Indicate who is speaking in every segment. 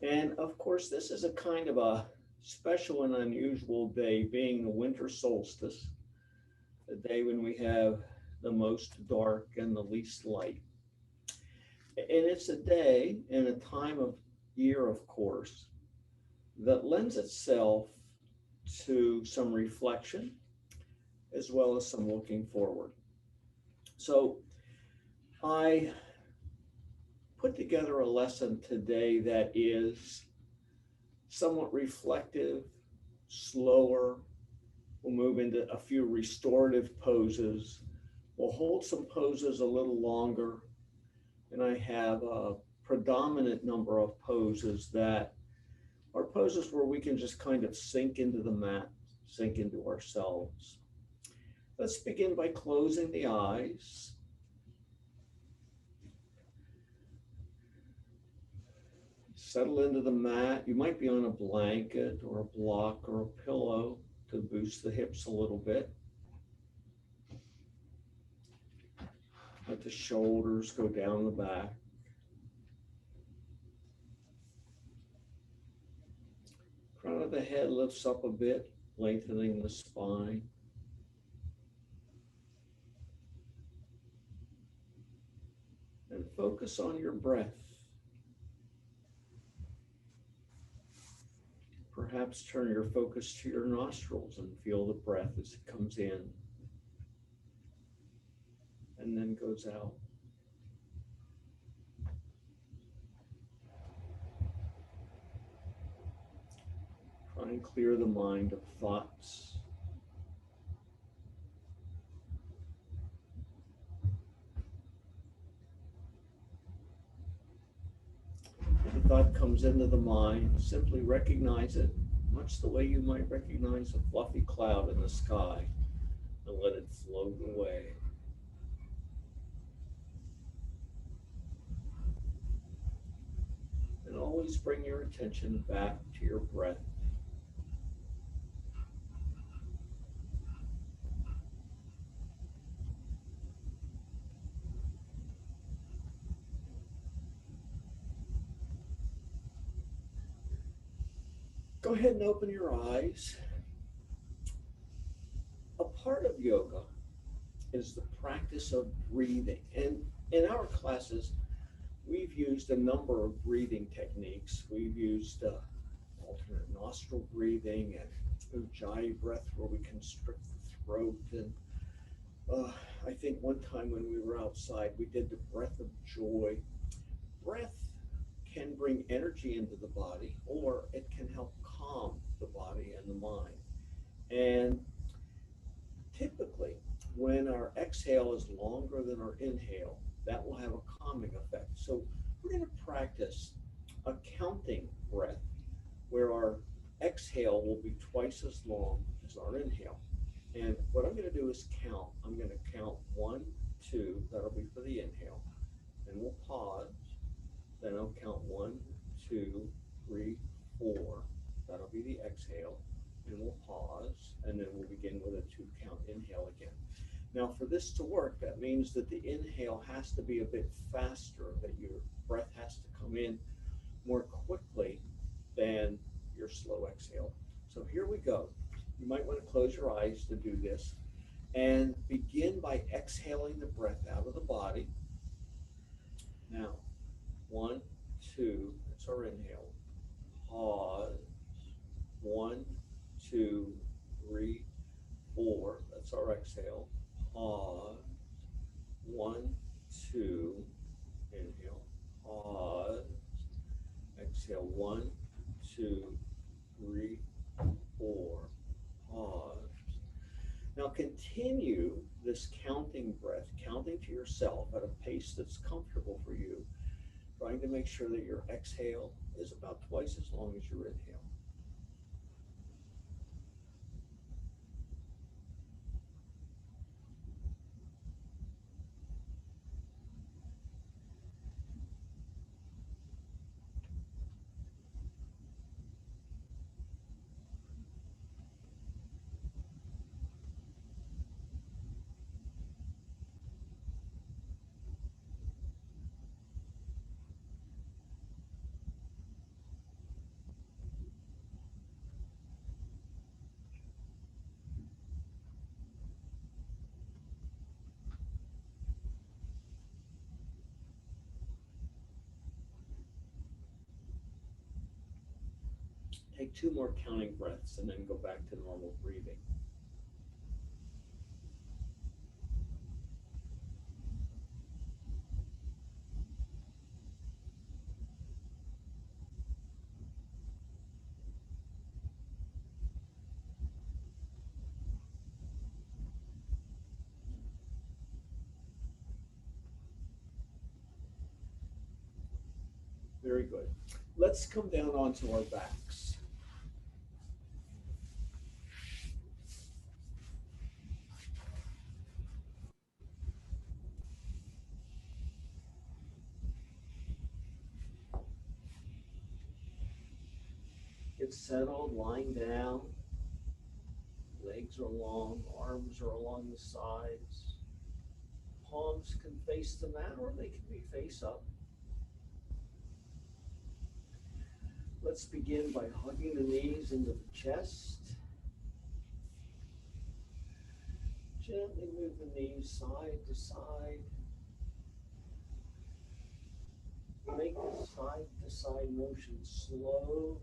Speaker 1: And of course, this is a kind of a special and unusual day, being the winter solstice, the day when we have the most dark and the least light. And it's a day and a time of year, of course, that lends itself to some reflection as well as some looking forward. So I put together a lesson today that is somewhat reflective, slower. We'll move into a few restorative poses. We'll hold some poses a little longer. And I have a predominant number of poses that are poses where we can just kind of sink into the mat, sink into ourselves. Let's begin by closing the eyes. Settle into the mat. You might be on a blanket or a block or a pillow to boost the hips a little bit. Let the shoulders go down the back. Crown of the head lifts up a bit, lengthening the spine. And focus on your breath. Perhaps turn your focus to your nostrils and feel the breath as it comes in and then goes out. Try and clear the mind of thoughts. If a thought comes into the mind, simply recognize it, much the way you might recognize a fluffy cloud in the sky, and let it float away. And always bring your attention back to your breath. Go ahead and open your eyes. A part of yoga is the practice of breathing. And in our classes, we've used a number of breathing techniques. We've used alternate nostril breathing and ujjayi breath, where we constrict the throat. And I think one time when we were outside, we did the breath of joy. Breath can bring energy into the body, or it can help calm the body and the mind. And typically, when our exhale is longer than our inhale, that will have a calming effect. So we're going to practice a counting breath where our exhale will be twice as long as our inhale. And what I'm going to do is count. I'm going to count 1, 2, that'll be for the inhale. Then we'll pause. Then I'll count 1, 2, 3, 4. That'll be the exhale. And we'll pause. And then we'll begin with a 2-count inhale again. Now, for this to work, that means that the inhale has to be a bit faster, that your breath has to come in more quickly than your slow exhale. So here we go. You might want to close your eyes to do this and begin by exhaling the breath out of the body. Now, 1, 2, that's our inhale. Pause. 1, 2, 3, 4, that's our exhale. Pause. 1, 2, inhale. Pause. Exhale. 1, 2, 3, 4. Pause. Now continue this counting breath, counting to yourself at a pace that's comfortable for you, trying to make sure that your exhale is about twice as long as your inhale. Take 2 more counting breaths and then go back to normal breathing. Very good. Let's come down onto our backs. Get settled, lying down. Legs are long, arms are along the sides. Palms can face the mat or they can be face up. Let's begin by hugging the knees into the chest. Gently move the knees side to side. Make the side to side motion slow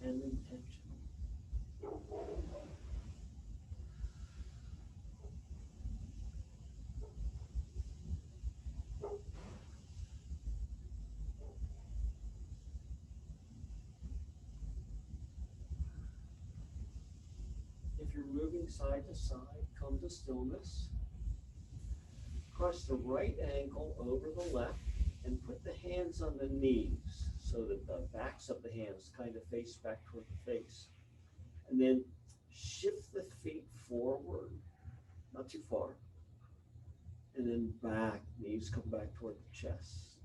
Speaker 1: and intentional. If you're moving side to side, come to stillness. Cross the right ankle over the left and put the hands on the knees so that the backs of the hands kind of face back toward the face. And then shift the feet forward, not too far. And then back, knees come back toward the chest.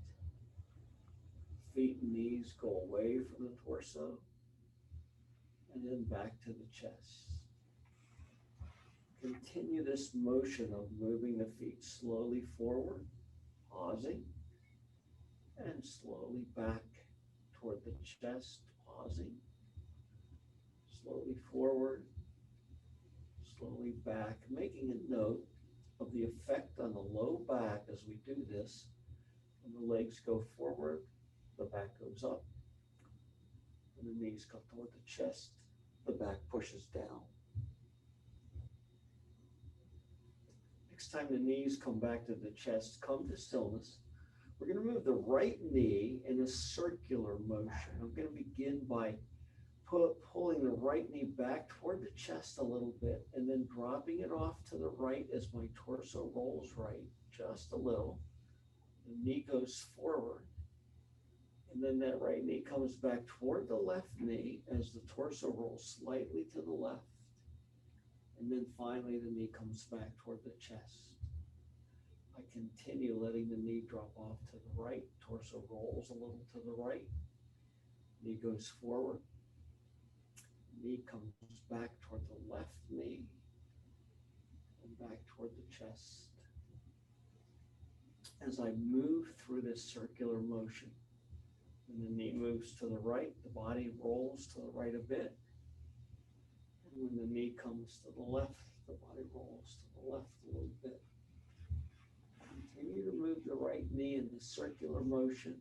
Speaker 1: Feet and knees go away from the torso. And then back to the chest. Continue this motion of moving the feet slowly forward, pausing, and slowly back toward the chest, pausing, slowly forward, slowly back, making a note of the effect on the low back as we do this. When the legs go forward, the back goes up, and the knees come toward the chest, the back pushes down. Next time the knees come back to the chest, come to stillness. We're going to move the right knee in a circular motion. I'm going to begin by pulling the right knee back toward the chest a little bit and then dropping it off to the right as my torso rolls right, just a little. The knee goes forward. And then that right knee comes back toward the left knee as the torso rolls slightly to the left. And then finally, the knee comes back toward the chest. I continue letting the knee drop off to the right. Torso rolls a little to the right. Knee goes forward. Knee comes back toward the left knee and back toward the chest. As I move through this circular motion, when the knee moves to the right, the body rolls to the right a bit. And when the knee comes to the left, the body rolls to the left a little bit. Continue to move the right knee in this circular motion.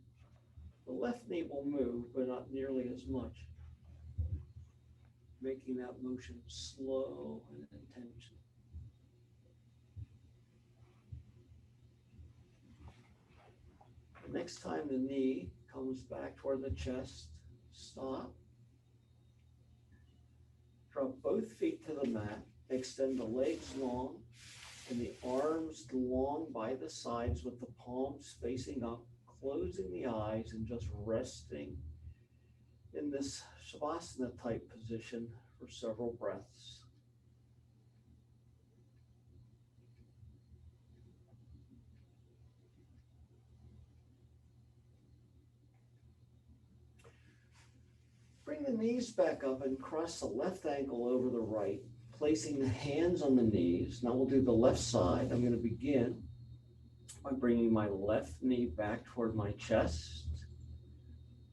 Speaker 1: The left knee will move, but not nearly as much. Making that motion slow and intentional. The next time the knee comes back toward the chest, stop. Drop both feet to the mat, extend the legs long and the arms long by the sides with the palms facing up, closing the eyes and just resting in this Shavasana type position for several breaths. Bring the knees back up and cross the left ankle over the right, placing the hands on the knees. Now we'll do the left side. I'm going to begin by bringing my left knee back toward my chest,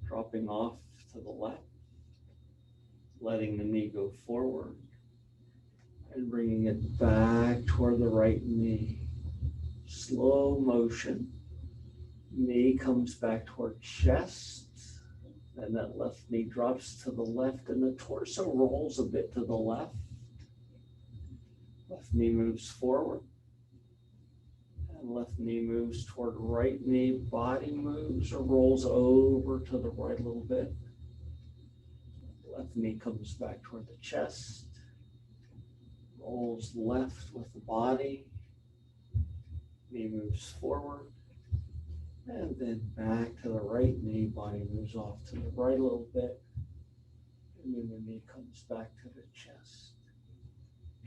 Speaker 1: dropping off to the left, letting the knee go forward, and bringing it back toward the right knee. Slow motion. Knee comes back toward chest, And that left knee drops to the left and the torso rolls a bit to the left. Left knee moves forward. And left knee moves toward right knee. Body moves or rolls over to the right a little bit. Left knee comes back toward the chest. Rolls left with the body. Knee moves forward. And then back to the right knee. Body moves off to the right a little bit. And then the knee comes back to the chest.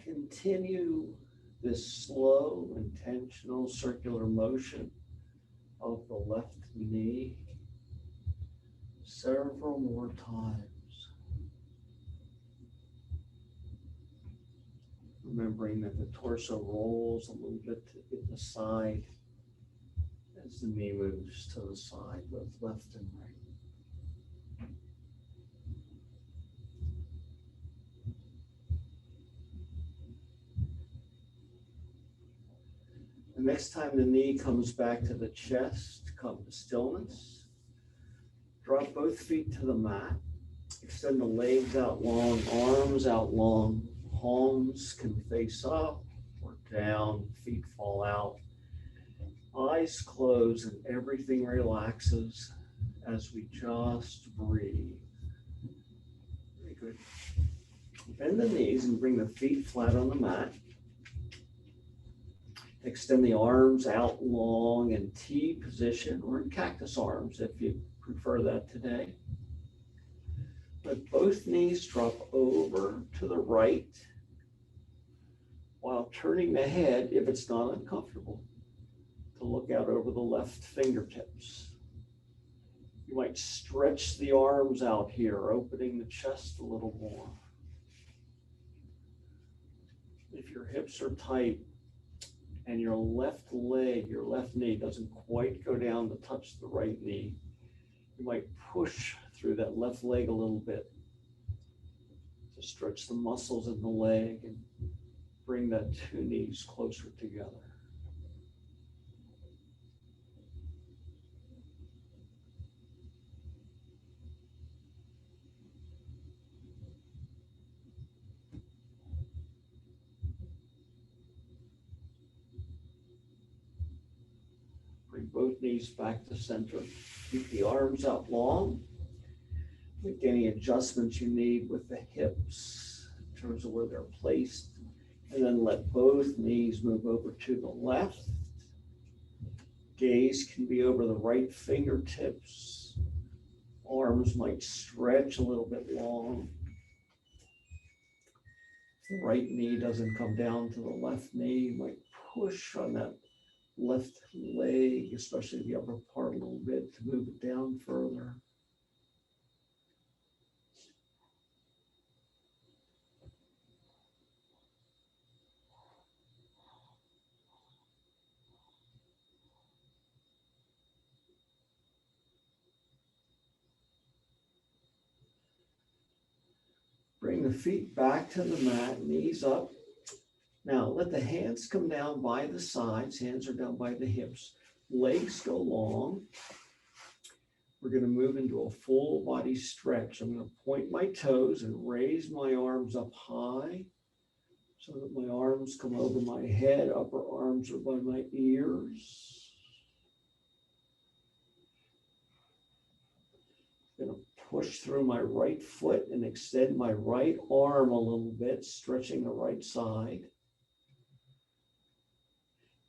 Speaker 1: Continue this slow, intentional circular motion of the left knee several more times. Remembering that the torso rolls a little bit to the side as the knee moves to the side, both left and right. The next time the knee comes back to the chest, come to stillness. Drop both feet to the mat. Extend the legs out long, arms out long. Palms can face up or down, feet fall out. Eyes close and everything relaxes as we just breathe. Very good. Bend the knees and bring the feet flat on the mat. Extend the arms out long in T position or in cactus arms if you prefer that today. Let both knees drop over to the right while turning the head, if it's not uncomfortable, to look out over the left fingertips. You might stretch the arms out here, opening the chest a little more. If your hips are tight, and your left leg, your left knee doesn't quite go down to touch the right knee, you might push through that left leg a little bit to stretch the muscles in the leg and bring that two knees closer together. Bring both knees back to center. Keep the arms out long. Make any adjustments you need with the hips in terms of where they're placed. And then let both knees move over to the left. Gaze can be over the right fingertips. Arms might stretch a little bit long. If the right knee doesn't come down to the left knee, you might push on that left leg, especially the upper part a little bit, to move it down further. Bring the feet back to the mat, knees up. Now let the hands come down by the sides. Hands are down by the hips. Legs go long. We're going to move into a full body stretch. I'm going to point my toes and raise my arms up high so that my arms come over my head. Upper arms are by my ears. I'm going to push through my right foot and extend my right arm a little bit, stretching the right side.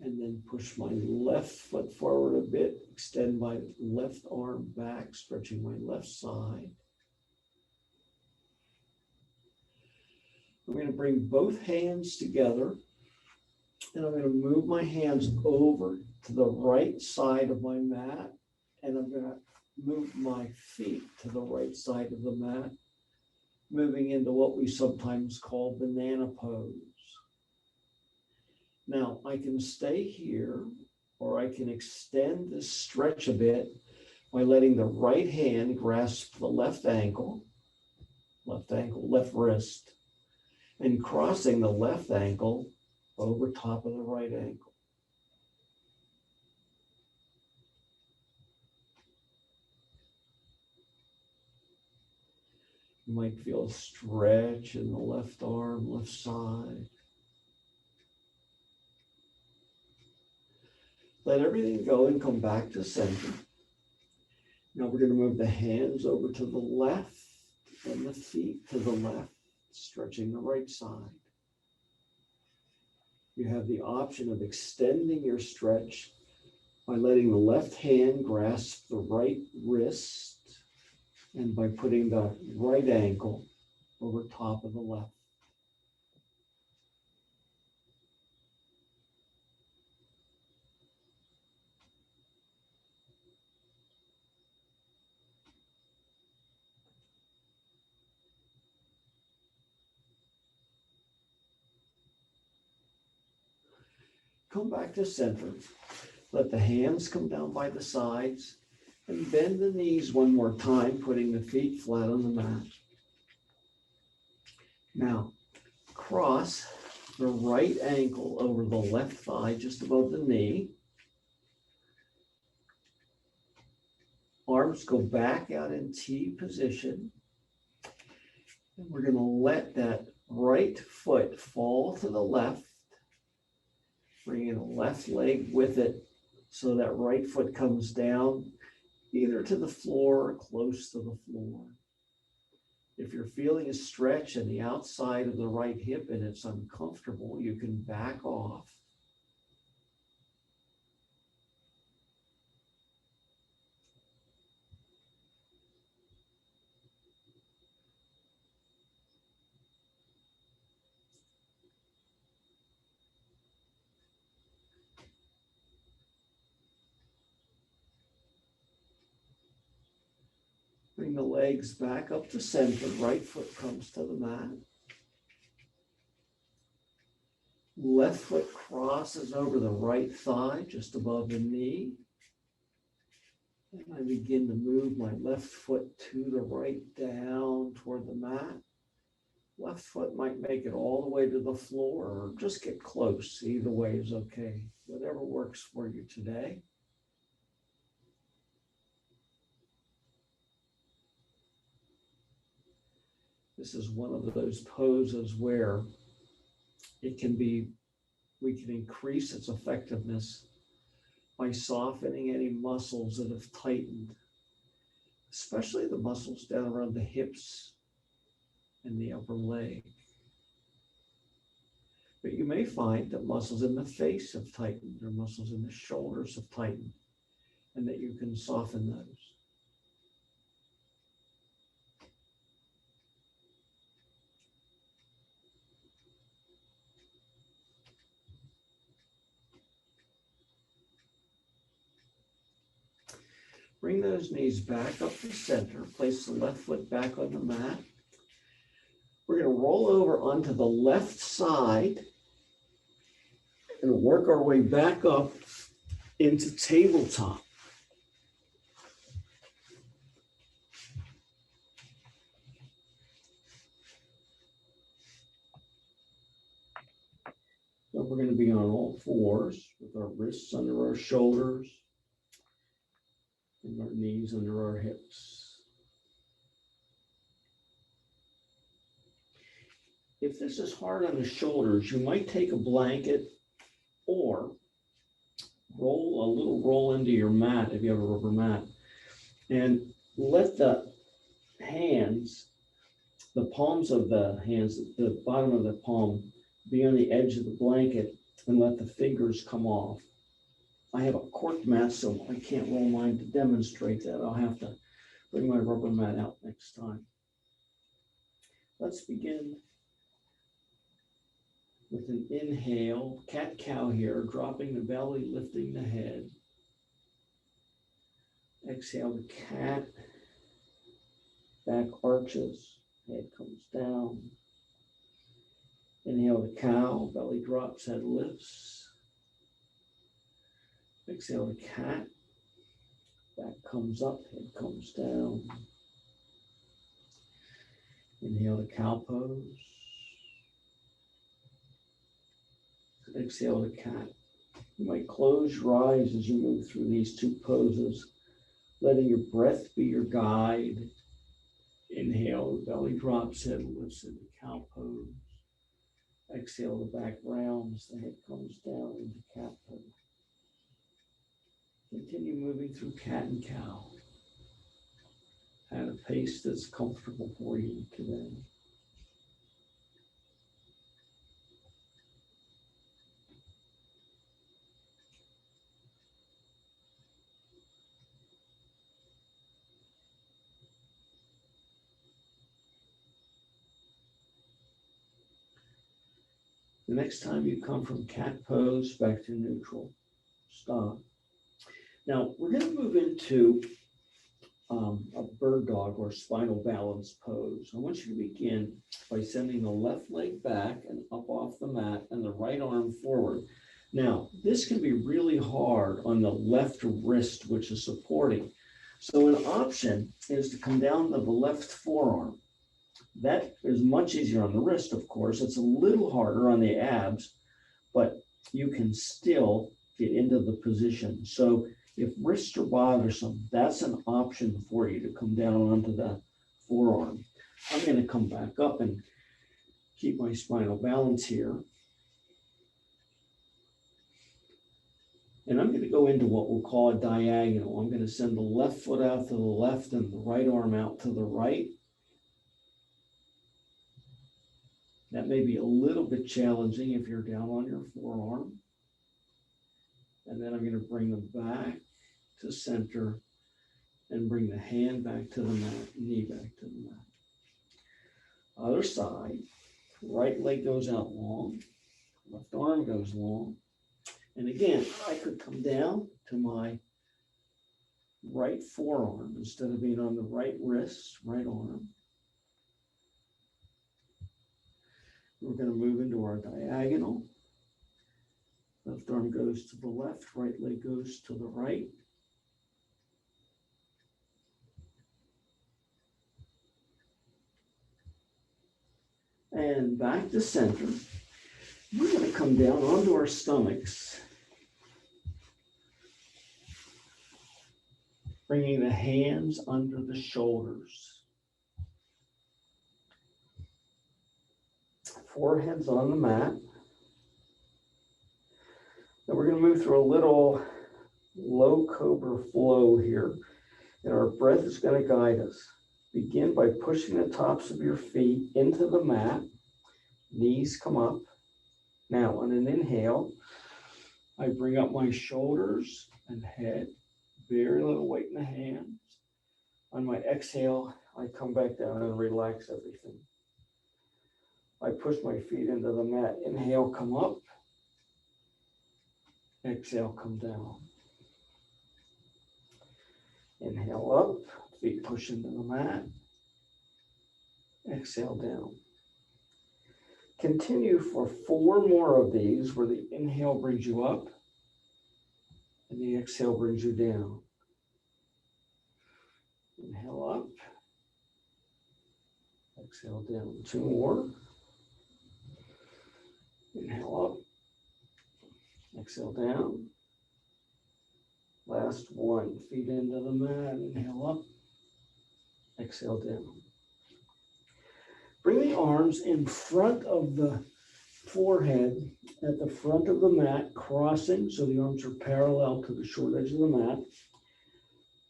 Speaker 1: And then push my left foot forward a bit, extend my left arm back, stretching my left side. I'm going to bring both hands together, and I'm going to move my hands over to the right side of my mat, and I'm going to move my feet to the right side of the mat, moving into what we sometimes call banana pose. Now, I can stay here, or I can extend this stretch a bit by letting the right hand grasp the left ankle, left wrist, and crossing the left ankle over top of the right ankle. You might feel a stretch in the left arm, left side. Let everything go and come back to center. Now we're going to move the hands over to the left and the feet to the left, stretching the right side. You have the option of extending your stretch by letting the left hand grasp the right wrist and by putting the right ankle over top of the left. Come back to center. Let the hands come down by the sides and bend the knees one more time, putting the feet flat on the mat. Now, cross the right ankle over the left thigh just above the knee. Arms go back out in T position. And we're going to let that right foot fall to the left. Bringing the left leg with it so that right foot comes down either to the floor or close to the floor. If you're feeling a stretch in the outside of the right hip and it's uncomfortable, you can back off. Bring the legs back up to center. Right foot comes to the mat. Left foot crosses over the right thigh, just above the knee. And I begin to move my left foot to the right down toward the mat. Left foot might make it all the way to the floor or just get close. Either way is okay. Whatever works for you today. This is one of those poses where we can increase its effectiveness by softening any muscles that have tightened, especially the muscles down around the hips and the upper leg. But you may find that muscles in the face have tightened or muscles in the shoulders have tightened, and that you can soften those. Bring those knees back up to center. Place the left foot back on the mat. We're going to roll over onto the left side and work our way back up into tabletop. So we're going to be on all fours with our wrists under our shoulders and our knees under our hips. If this is hard on the shoulders, you might take a blanket or roll into your mat if you have a rubber mat, and let the hands, the palms of the hands, the bottom of the palm be on the edge of the blanket and let the fingers come off. I have a cork mat, so I can't roll mine to demonstrate that. I'll have to bring my rubber mat out next time. Let's begin with an inhale, cat-cow here, dropping the belly, lifting the head. Exhale the cat, back arches, head comes down. Inhale the cow, belly drops, head lifts. Exhale the cat, back comes up, head comes down. Inhale the cow pose. Exhale the cat. You might close your eyes as you move through these two poses, letting your breath be your guide. Inhale, the belly drops, head lifts into cow pose. Exhale, the back rounds, the head comes down into cat pose. Continue moving through cat and cow at a pace that's comfortable for you today. The next time you come from cat pose back to neutral, stop. Now we're going to move into a bird dog or spinal balance pose. I want you to begin by sending the left leg back and up off the mat and the right arm forward. Now, this can be really hard on the left wrist, which is supporting. So an option is to come down to the left forearm. That is much easier on the wrist, of course. It's a little harder on the abs, but you can still get into the position. So if wrists are bothersome, that's an option for you to come down onto the forearm. I'm going to come back up and keep my spinal balance here. And I'm going to go into what we'll call a diagonal. I'm going to send the left foot out to the left and the right arm out to the right. That may be a little bit challenging if you're down on your forearm. And then I'm going to bring them back to center and bring the hand back to the mat, knee back to the mat. Other side, right leg goes out long, left arm goes long. And again, I could come down to my right forearm instead of being on the right wrist, right arm. We're going to move into our diagonal. Left arm goes to the left, right leg goes to the right. And back to center. We're going to come down onto our stomachs, bringing the hands under the shoulders. Foreheads on the mat. Now we're going to move through a little low cobra flow here, and our breath is going to guide us. Begin by pushing the tops of your feet into the mat. Knees come up. Now on an inhale, I bring up my shoulders and head, very little weight in the hands. On my exhale, I come back down and relax everything. I push my feet into the mat. Inhale, come up. Exhale, come down. Inhale up, feet push into the mat. Exhale down. Continue for 4 more of these where the inhale brings you up and the exhale brings you down. Inhale up. Exhale down. 2 more. Inhale up. Exhale down. Last 1. Feet into the mat. Inhale up. Exhale down. Bring the arms in front of the forehead at the front of the mat, crossing so the arms are parallel to the short edge of the mat.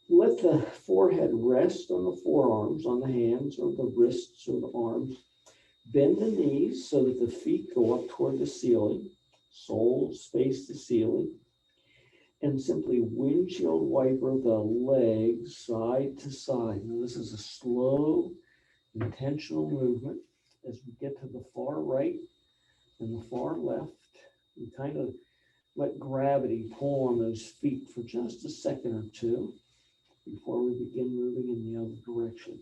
Speaker 1: Let the forehead rest on the forearms, on the hands or the wrists or the arms. Bend the knees so that the feet go up toward the ceiling, soles face the ceiling, and simply windshield wiper the legs side to side. Now this is a slow, intentional movement. As we get to the far right and the far left, we kind of let gravity pull on those feet for just a second or two before we begin moving in the other direction.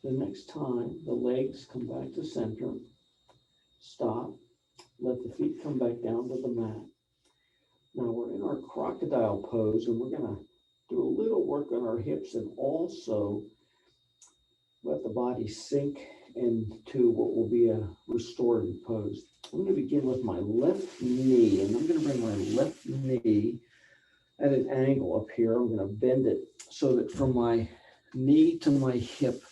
Speaker 1: The next time the legs come back to center, stop, let the feet come back down to the mat. Now we're in our crocodile pose and we're going to do a little work on our hips and also
Speaker 2: let the body sink into what will be a restorative pose. I'm going to begin with my left knee, and I'm going to bring my left knee at an angle up here. I'm going to bend it so that from my knee to my hip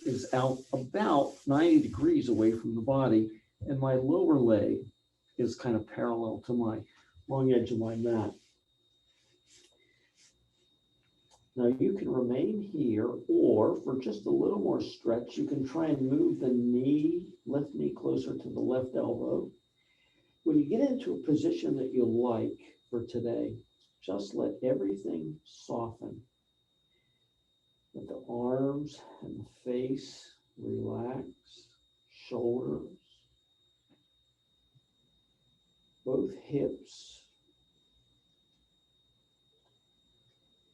Speaker 2: is out about 90 degrees away from the body, and my lower leg is kind of parallel to my long edge of my mat. Now you can remain here, or for just a little more stretch, you can try and move the knee, left knee closer to the left elbow. When you get into a position that you like for today, just let everything soften. Let the arms and the face relax, shoulders, both hips,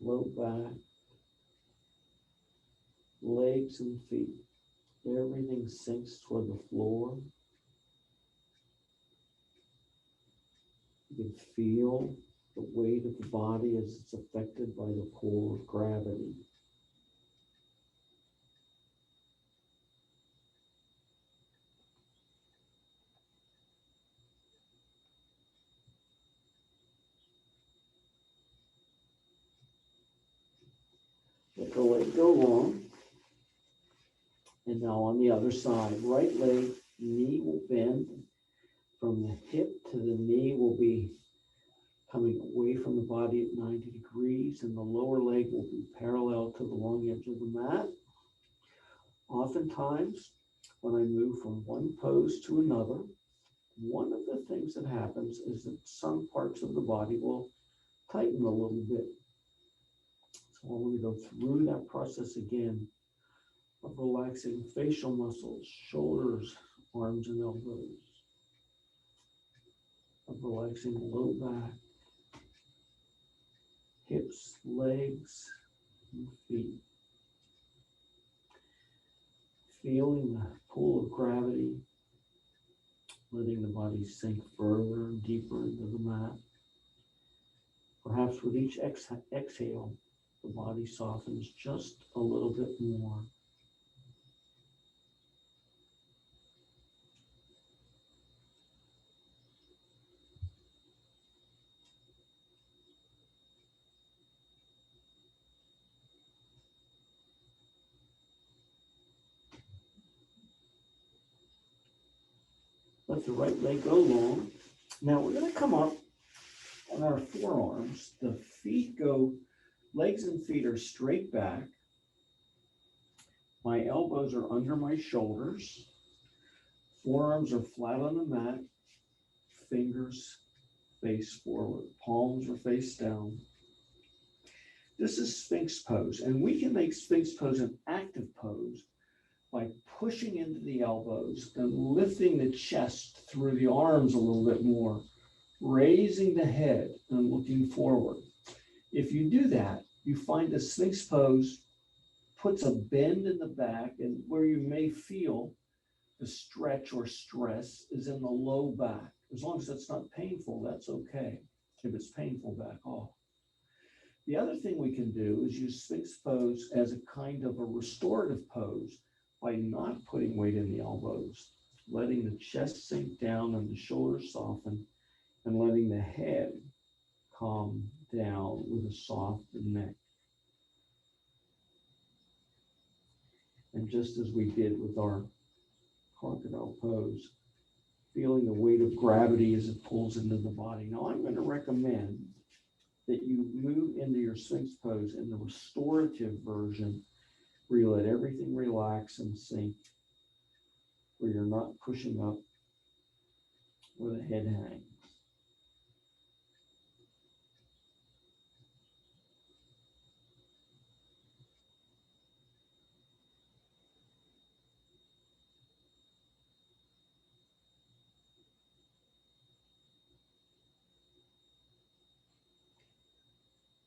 Speaker 2: low back, legs and feet. Everything sinks toward the floor. You can feel the weight of the body as it's affected by the pull of gravity. Let the leg go long. And now on the other side, right leg, knee will bend. From the hip to the knee will be coming away from the body at 90 degrees, and the lower leg will be parallel to the long edge of the mat. Oftentimes, when I move from one pose to another, one of the things that happens is that some parts of the body will tighten a little bit. So I want to go through that process again of relaxing facial muscles, shoulders, arms and elbows, of relaxing low back, hips, legs, and feet. Feeling the pull of gravity, letting the body sink further and deeper into the mat. Perhaps with each exhale, the body softens just a little bit more. Let the right leg go long. Now we're going to come up on our forearms. The feet go, legs and feet are straight back. My elbows are under my shoulders. Forearms are flat on the mat. Fingers face forward. Palms are face down. This is Sphinx pose, and we can make Sphinx pose an active pose by pushing into the elbows and lifting the chest through the arms a little bit more, raising the head and looking forward. If you do that, you find the Sphinx pose puts a bend in the back, and where you may feel the stretch or stress is in the low back. As long as it's not painful, that's okay. If it's painful, back off. The other thing we can do is use Sphinx pose as a kind of a restorative pose by not putting weight in the elbows, letting the chest sink down and the shoulders soften, and letting the head calm down with a soft neck. And just as we did with our crocodile pose, feeling the weight of gravity as it pulls into the body. Now I'm going to recommend that you move into your Sphinx pose in the restorative version, where you let everything relax and sink, where you're not pushing up, where the head hangs.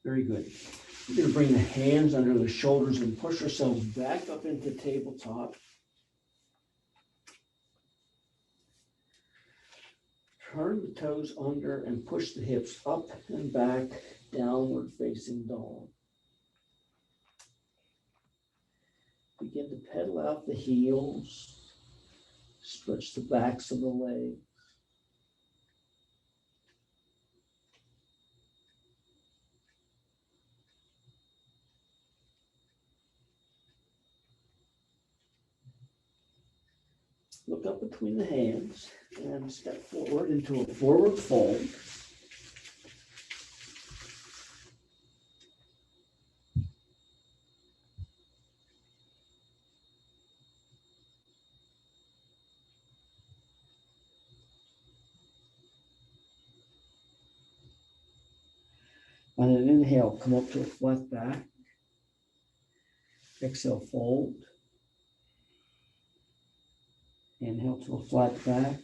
Speaker 2: Very good. We're going to bring the hands under the shoulders and push ourselves back up into tabletop. Turn the toes under and push the hips up and back, downward facing dog. Begin to pedal out the heels. Stretch the backs of the legs. Look up between the hands and step forward into a forward fold. On an inhale, come up to a flat back. Exhale, fold. Inhale to a flat back.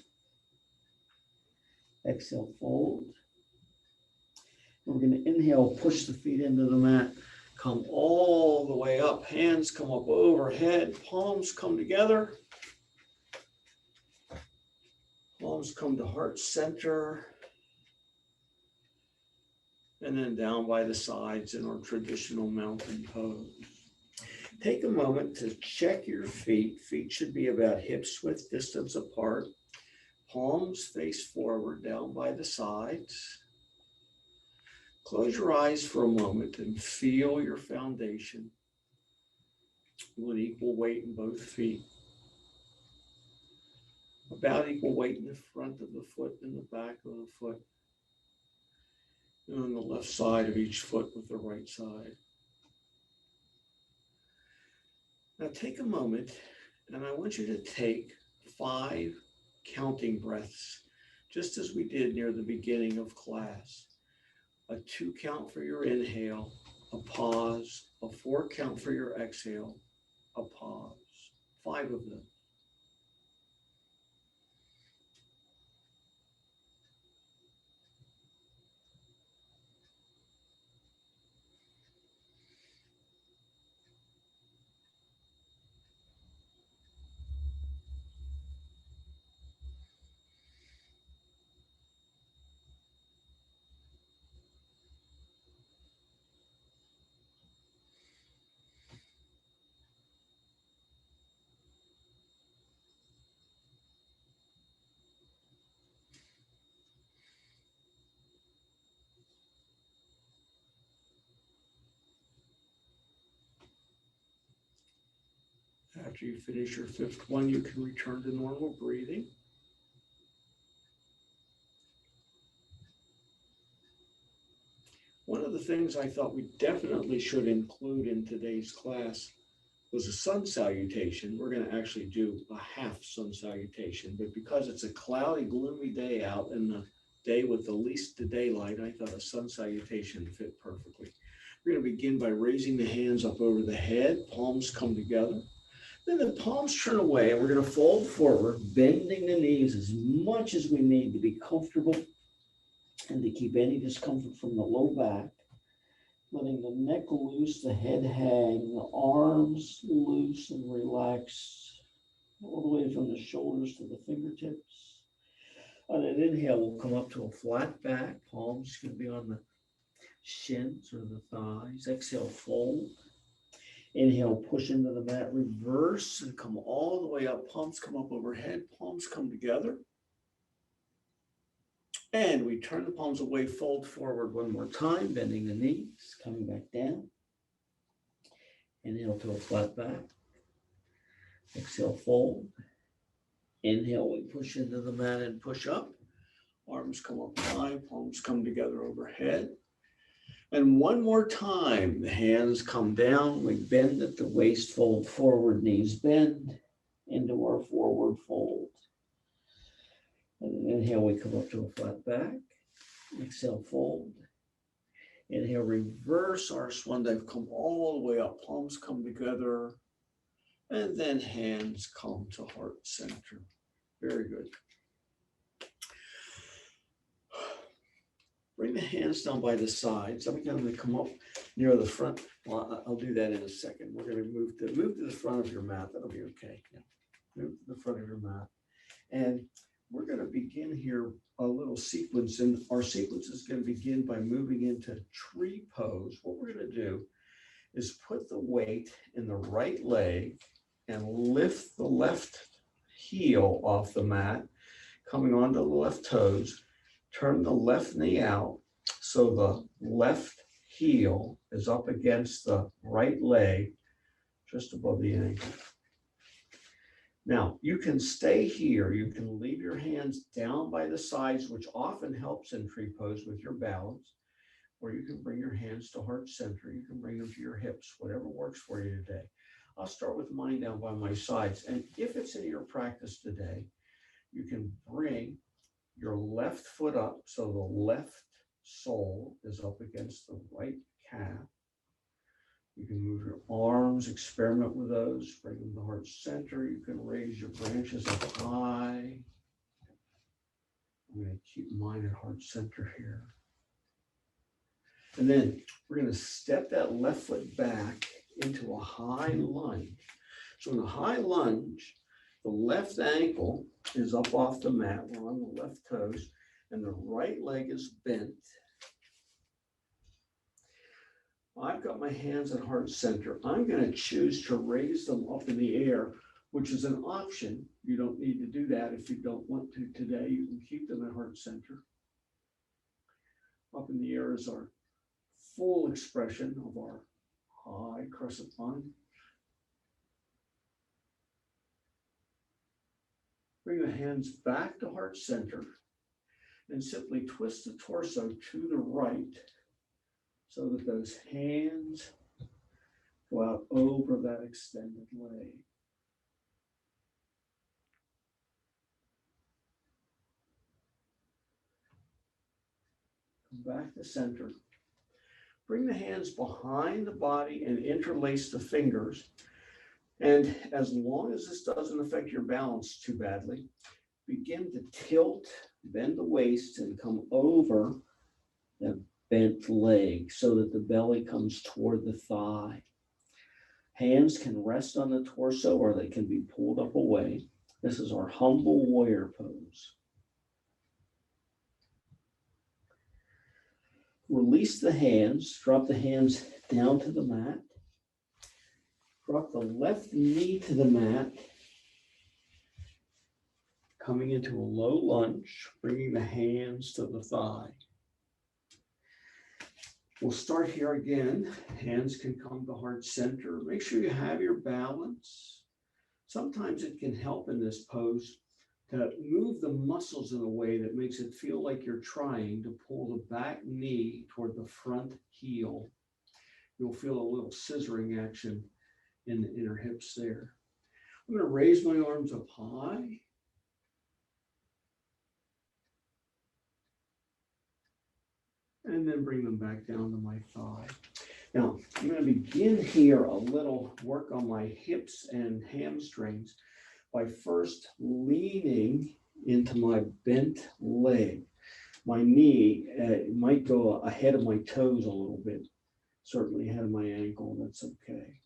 Speaker 2: Exhale, fold. And we're going to inhale, push the feet into the mat. Come all the way up. Hands come up overhead. Palms come together. Palms come to heart center. And then down by the sides in our traditional mountain pose. Take a moment to check your feet. Feet should be about hips width distance apart. Palms face forward down by the sides. Close your eyes for a moment and feel your foundation. You want equal weight in both feet. About equal weight in the front of the foot and the back of the foot. And on the left side of each foot with the right side. Now take a moment and I want you to take 5 counting breaths, just as we did near the beginning of class. A 2 count for your inhale, a pause, a 4 count for your exhale, a pause. 5 of them. After you finish your 5th one, you can return to normal breathing. One of the things I thought we definitely should include in today's class was a sun salutation. We're going to actually do a half sun salutation, but because it's a cloudy, gloomy day out and the day with the least daylight, I thought a sun salutation fit perfectly. We're going to begin by raising the hands up over the head, palms come together. Then the palms turn away and we're going to fold forward, bending the knees as much as we need to be comfortable and to keep any discomfort from the low back. Letting the neck loose, the head hang, the arms loose and relax all the way from the shoulders to the fingertips. On an inhale, we'll come up to a flat back. Palms can be on the shins or the thighs. Exhale, fold. Inhale, push into the mat, reverse and come all the way up. Palms come up overhead, palms come together. And we turn the palms away, fold forward one more time, bending the knees, coming back down. Inhale to a flat back. Exhale, fold. Inhale, we push into the mat and push up. Arms come up high, palms come together overhead. And one more time, the hands come down, we bend at the waist, fold forward, knees bend into our forward fold. And inhale, we come up to a flat back. Exhale, fold. Inhale, reverse our swan dive, come all the way up, palms come together, and then hands come to heart center. Very good. Bring the hands down by the sides. I'm going to come up near the front. Well, I'll do that in a second. We're going to move to the front of your mat. That'll be okay. Yeah. Move to the front of your mat. And we're going to begin here a little sequence. And our sequence is going to begin by moving into tree pose. What we're going to do is put the weight in the right leg and lift the left heel off the mat, coming onto the left toes. Turn the left knee out so the left heel is up against the right leg, just above the ankle. Now, you can stay here. You can leave your hands down by the sides, which often helps in tree pose with your balance, or you can bring your hands to heart center. You can bring them to your hips, whatever works for you today. I'll start with mine down by my sides. And if it's in your practice today, you can bring your left foot up so the left sole is up against the right calf. You can move your arms, experiment with those, bring them to heart center. You can raise your branches up high. I'm going to keep mine at heart center here. And then we're going to step that left foot back into a high lunge. So in a high lunge, the left ankle is up off the mat. We're on the left toes, and the right leg is bent. I've got my hands at heart center. I'm going to choose to raise them up in the air, which is an option. You don't need to do that if you don't want to today. You can keep them at heart center. Up in the air is our full expression of our high crescent lunge. Bring the hands back to heart center and simply twist the torso to the right so that those hands go out over that extended leg. Come back to center. Bring the hands behind the body and interlace the fingers. And as long as this doesn't affect your balance too badly, begin to tilt, bend the waist, and come over the bent leg so that the belly comes toward the thigh. Hands can rest on the torso or they can be pulled up away. This is our humble warrior pose. Release the hands, drop the hands down to the mat. Drop the left knee to the mat, coming into a low lunge, bringing the hands to the thigh. We'll start here again. Hands can come to heart center. Make sure you have your balance. Sometimes it can help in this pose to move the muscles in a way that makes it feel like you're trying to pull the back knee toward the front heel. You'll feel a little scissoring action in the inner hips there. I'm going to raise my arms up high. And then bring them back down to my thigh. Now, I'm going to begin here a little work on my hips and hamstrings by first leaning into my bent leg. My knee might go ahead of my toes a little bit, certainly ahead of my ankle. That's okay.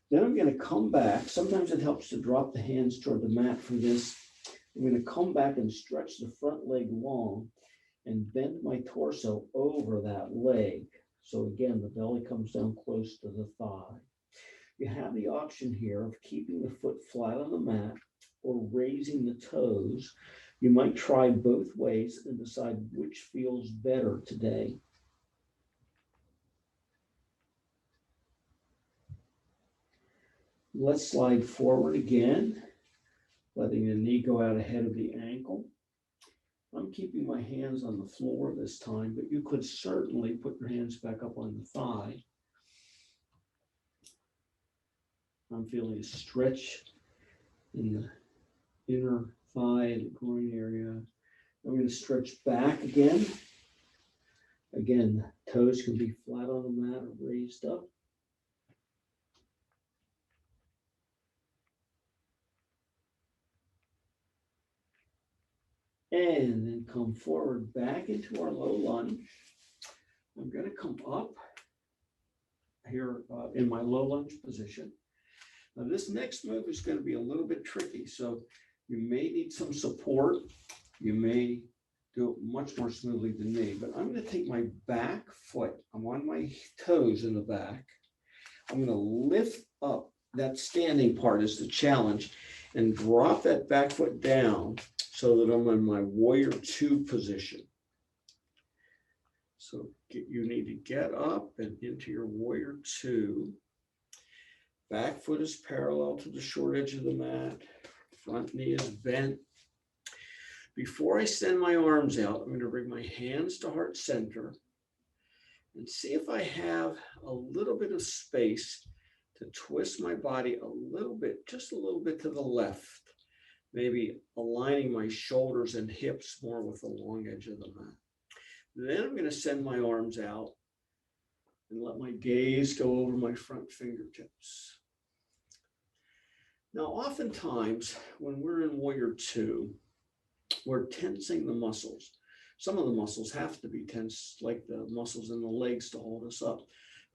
Speaker 2: Then I'm going to come back. Sometimes it helps to drop the hands toward the mat for this. I'm going to come back and stretch the front leg long and bend my torso over that leg. So again, the belly comes down close to the thigh. You have the option here of keeping the foot flat on the mat or raising the toes. You might try both ways and decide which feels better today. Let's slide forward again, letting the knee go out ahead of the ankle. I'm keeping my hands on the floor this time, but you could certainly put your hands back up on the thigh. I'm feeling a stretch in the inner thigh and the groin area. I'm going to stretch back again. Again, toes can be flat on the mat or raised up. And then come forward back into our low lunge. I'm going to come up here in my low lunge position. Now this next move is going to be a little bit tricky, so you may need some support. You may do it much more smoothly than me, but I'm going to take my back foot. I'm on my toes in the back. I'm going to lift up. That standing part is the challenge, and drop that back foot down so that I'm in my warrior two position. So you need to get up and into your warrior two. Back foot is parallel to the short edge of the mat. Front knee is bent. Before I send my arms out, I'm going to bring my hands to heart center and see if I have a little bit of space to twist my body a little bit, just a little bit to the left, maybe aligning my shoulders and hips more with the long edge of the mat. Then I'm going to send my arms out and let my gaze go over my front fingertips. Now, oftentimes when we're in warrior two, we're tensing the muscles. Some of the muscles have to be tense, like the muscles in the legs to hold us up.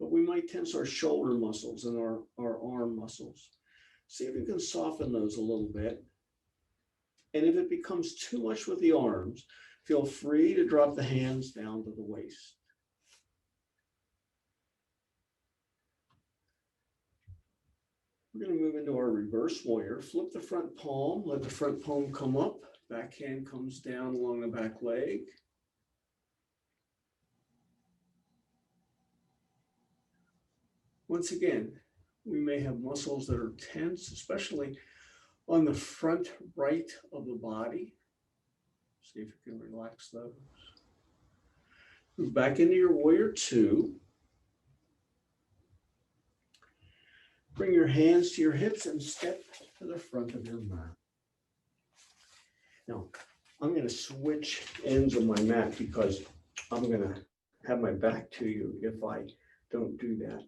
Speaker 2: But we might tense our shoulder muscles and our arm muscles. See if you can soften those a little bit. And if it becomes too much with the arms, feel free to drop the hands down to the waist. We're going to move into our reverse warrior. Flip the front palm, let the front palm come up. Back hand comes down along the back leg. Once again, we may have muscles that are tense, especially on the front right of the body. See if you can relax those. Move back into your warrior two. Bring your hands to your hips and step to the front of your mat. Now, I'm going to switch ends of my mat because I'm going to have my back to you if I don't do that.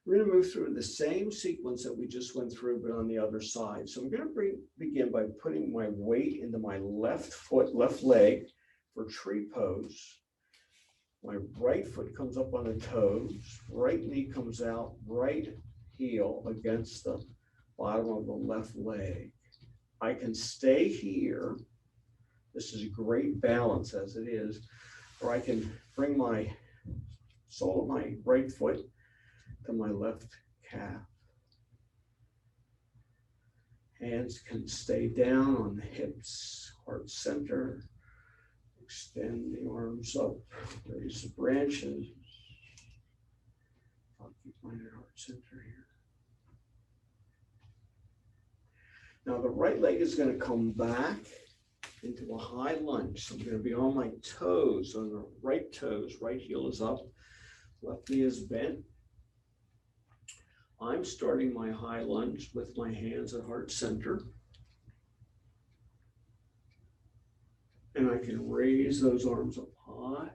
Speaker 2: We're going to move through the same sequence that we just went through, but on the other side. So I'm going to begin by putting my weight into my left foot, left leg for tree pose. My right foot comes up on the toes, right knee comes out, right heel against the bottom of the left leg. I can stay here. This is a great balance as it is, or I can bring my sole of my right foot to my left calf. Hands can stay down on the hips, heart center. Extend the arms up, raise the branches. I'll keep mine at heart center here. Now the right leg is going to come back into a high lunge. So I'm going to be on my toes, on the right toes. Right heel is up, left knee is bent. I'm starting my high lunge with my hands at heart center. And I can raise those arms up high.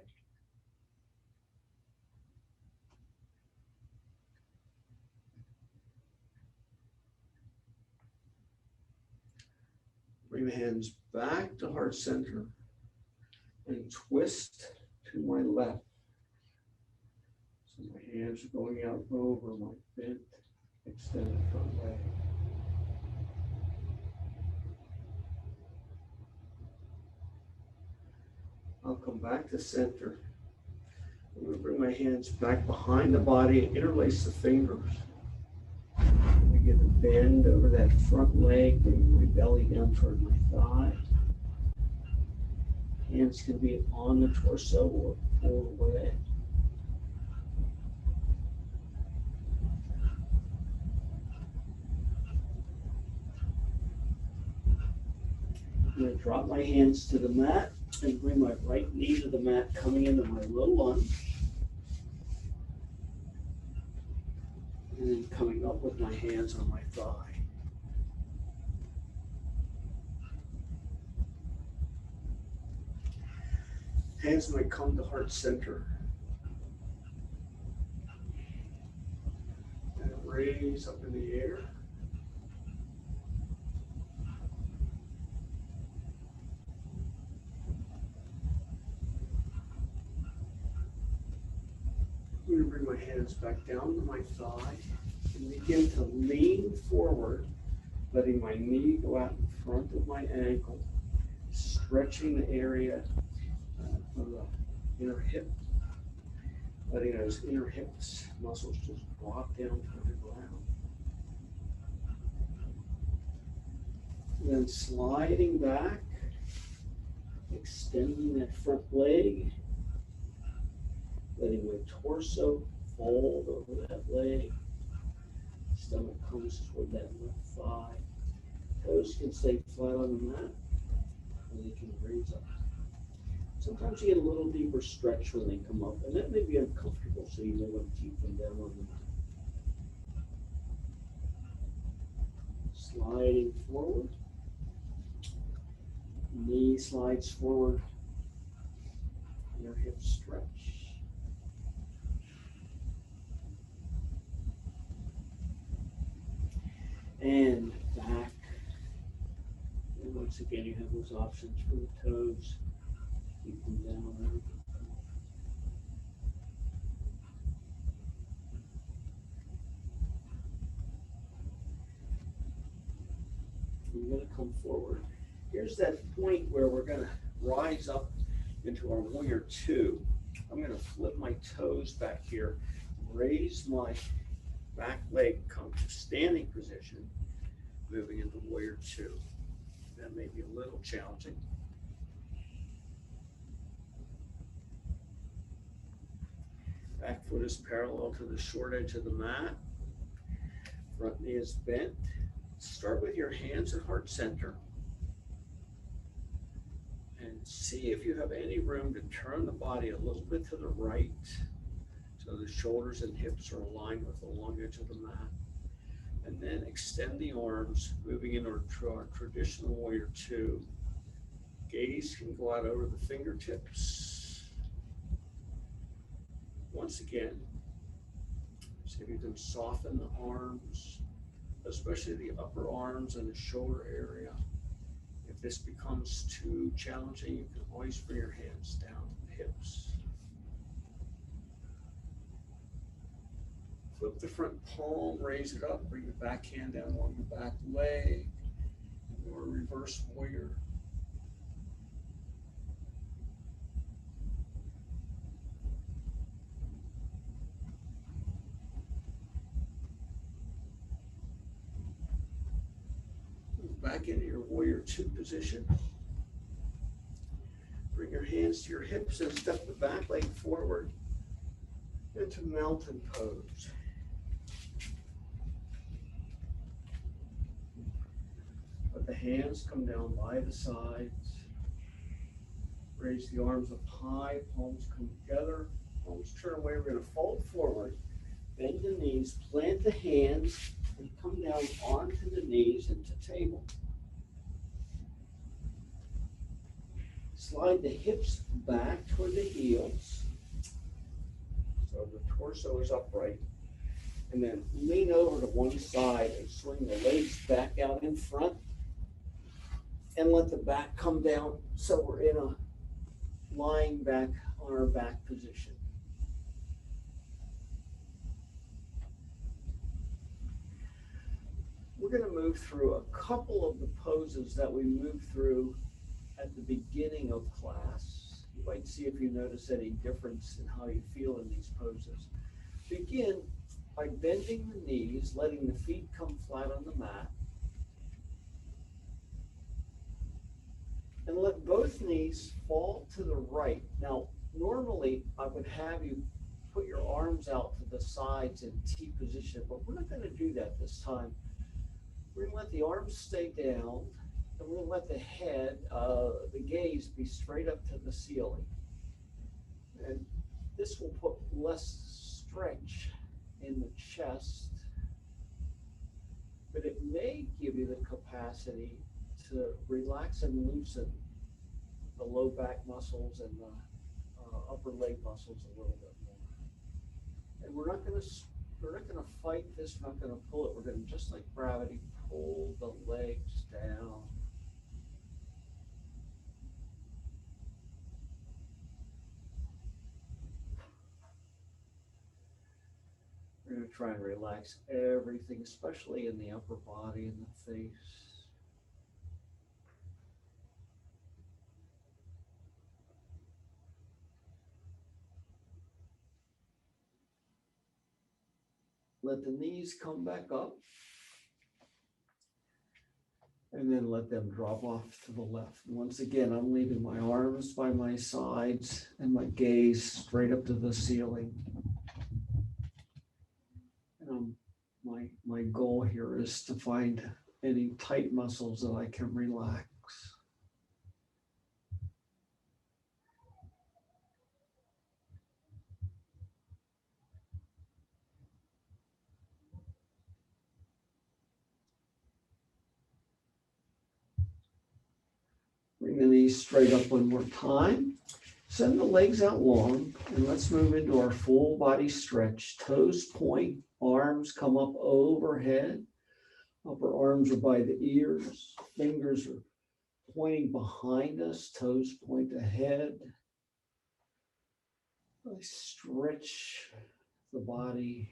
Speaker 2: Bring the hands back to heart center and twist to my left. So my hands are going out over my bent, extended front leg. I'll come back to center. I'm going to bring my hands back behind the body and interlace the fingers. I get a bend over that front leg, bring my belly down toward my thigh. Hands can be on the torso or pulled away. I'm going to drop my hands to the mat and bring my right knee to the mat, coming into my low lunge. And then coming up with my hands on my thigh. Hands might come to heart center. And raise up in the air. I'm going to bring my hands back down to my thigh and begin to lean forward, letting my knee go out in front of my ankle, stretching the area
Speaker 1: inner hip, letting those inner hips muscles just drop down to the ground. And then sliding back, extending that front leg, letting the torso fold over that leg. Stomach comes toward that left thigh. Toes can stay flat on the mat, and they can raise up. Sometimes you get a little deeper stretch when they come up, and that may be uncomfortable, so you may want to keep them down on the mat. Sliding forward. Knee slides forward. Your hips stretch. And back. And once again, you have those options for the toes. Keep them down. You're going to come forward. Here's that point where we're going to rise up into our warrior two. I'm going to flip my toes back here, raise my back leg, come to standing position, moving into warrior two. That may be a little challenging. Back foot is parallel to the short edge of the mat. Front knee is bent. Start with your hands at heart center. And see if you have any room to turn the body a little bit to the right so the shoulders and hips are aligned with the long edge of the mat. And then extend the arms, moving into our traditional warrior two. Gaze can go out over the fingertips. Once again, see if you can soften the arms, especially the upper arms and the shoulder area. If this becomes too challenging, you can always bring your hands down to the hips. Flip the front palm, raise it up, bring the back hand down along the back leg, or reverse warrior. Back into your warrior two position. Bring your hands to your hips and step the back leg forward into mountain pose. Let the hands come down by the sides. Raise the arms up high, palms come together, palms turn away. We're going to fold forward, bend the knees, plant the hands, and come down onto the knees into table. Slide the hips back toward the heels, so the torso is upright. And then lean over to one side and swing the legs back out in front. And let the back come down so we're in a lying back on our back position. We're going to move through a couple of the poses that we moved through at the beginning of class. You might see if you notice any difference in how you feel in these poses. Begin by bending the knees, letting the feet come flat on the mat. And let both knees fall to the right. Now, normally I would have you put your arms out to the sides in T position, but we're not going to do that this time. We're going to let the arms stay down, and we're going to let the head, the gaze be straight up to the ceiling. And this will put less stretch in the chest, but it may give you the capacity to relax and loosen the low back muscles and the upper leg muscles a little bit more. And we're not going to fight this. We're not going to pull it. We're going to, just like gravity, pull the legs down. We're going to try and relax everything, especially in the upper body and the face.
Speaker 2: let the knees come back up. And then let them drop off to the left. Once again, I'm leaving my arms by my sides and my gaze straight up to the ceiling. And my goal here is to find any tight muscles that I can relax. Bring the knees straight up one more time. Send the legs out long, and let's move into our full body stretch. Toes point, arms come up overhead. Upper arms are by the ears. Fingers are pointing behind us. Toes point ahead. I stretch the body.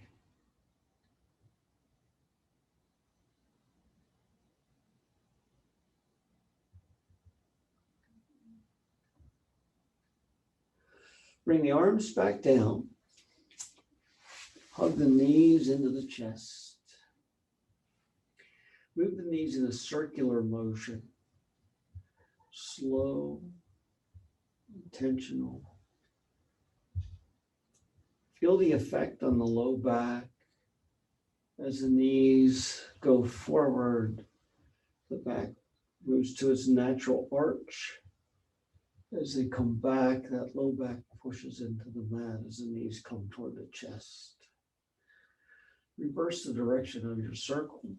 Speaker 2: Bring the arms back down. Hug the knees into the chest. Move the knees in a circular motion. Slow, intentional. Feel the effect on the low back as the knees go forward. The back moves to its natural arch. As they come back, that low back pushes into the mat as the knees come toward the chest. Reverse the direction of your circle.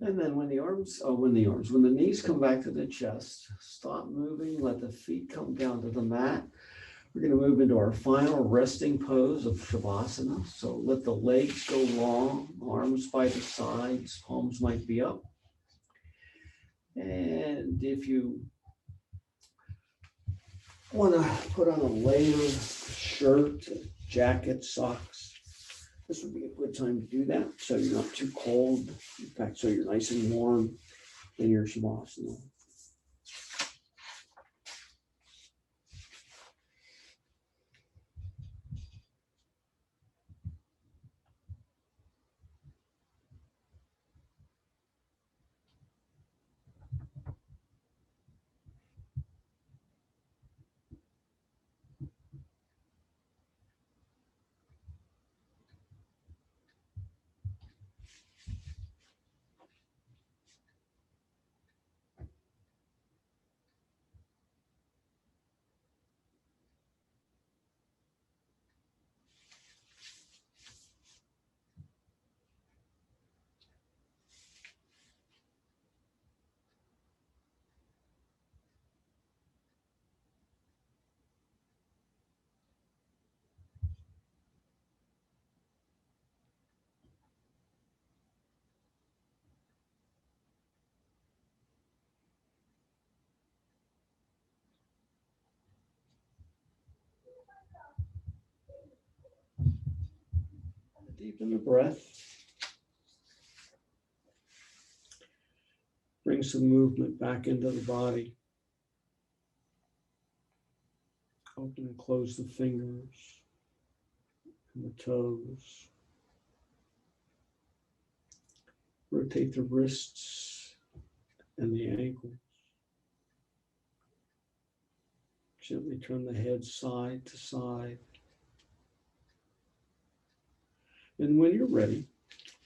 Speaker 2: And then when the knees come back to the chest, stop moving, let the feet come down to the mat. We're going to move into our final resting pose of Shavasana. So let the legs go long, arms by the sides, palms might be up. And if you want to put on a layer, shirt, jacket, socks, this would be a good time to do that, so you're not too cold. In fact, so you're nice and warm in your Shavasana. Deepen the breath. Bring some movement back into the body. Open and close the fingers and the toes. Rotate the wrists and the ankles. Gently turn the head side to side. And when you're ready,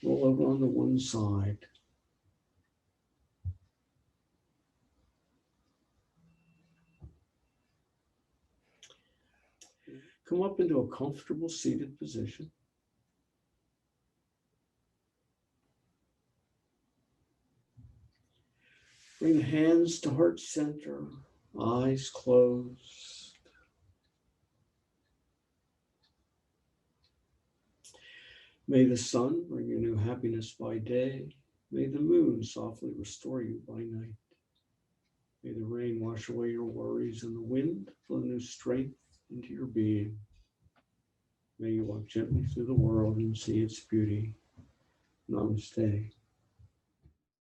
Speaker 2: roll over onto one side. Come up into a comfortable seated position. Bring the hands to heart center, eyes closed. May the sun bring you new happiness by day. May the moon softly restore you by night. May the rain wash away your worries and the wind blow new strength into your being. May you walk gently through the world and see its beauty. Namaste.